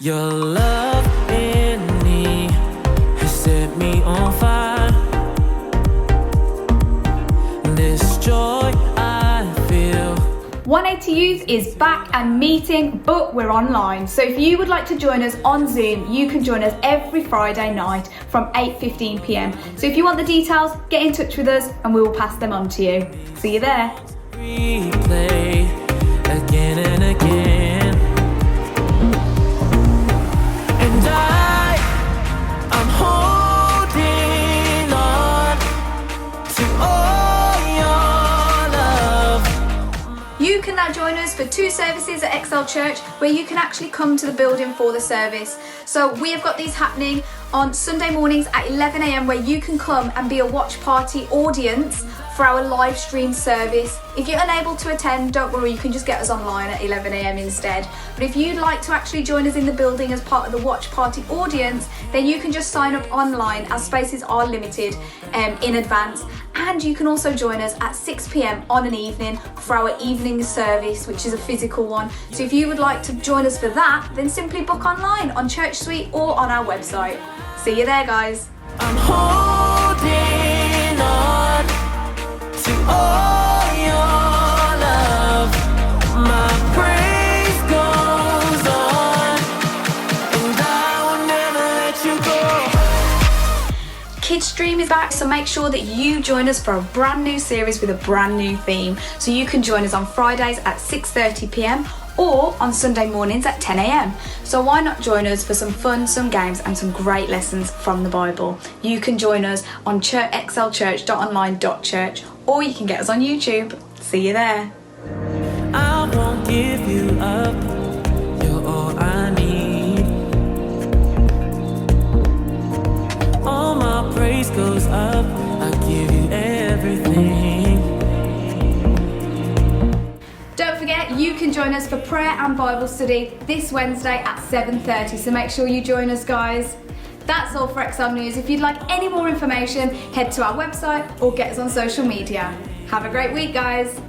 Your love in me has set me on fire. This joy I feel. 180 Youth is back and meeting, but we're online. So if you would like to join us on Zoom, you can join us every Friday night from 8:15 p.m. So if you want the details, get in touch with us and we will pass them on to you. See you there. Replay again and again. And I'm holding on to all your love. You can now join us for 2 services at Excel Church where you can actually come to the building for the service. So we have got these happening on Sunday mornings at 11 a.m. where you can come and be a watch party audience for our live stream service. If you're unable to attend, don't worry, you can just get us online at 11 a.m. instead. But if you'd like to actually join us in the building as part of the watch party audience, then you can just sign up online as spaces are limited in advance. And you can also join us at 6 p.m. on an evening for our evening service, which is a physical one. So if you would like to join us for that, then simply book online on Church Suite or on our website. See you there, guys. I'm holding on to all your love. My praise goes on, and I will never let you go. Kids Stream is back, so make sure that you join us for a brand new series with a brand new theme. So you can join us on Fridays at 6:30 p.m. or on Sunday mornings at 10 a.m. So why not join us for some fun, some games and some great lessons from the Bible. You can join us on excelchurch.online.church or you can get us on YouTube. See you there. I won't give you up. You're all I need. All my praise goes up. I give you everything. Don't forget, you can join us for prayer and Bible study this Wednesday at 7:30, so make sure you join us, guys. That's all for XL News. If you'd like any more information, head to our website or get us on social media. Have a great week, guys.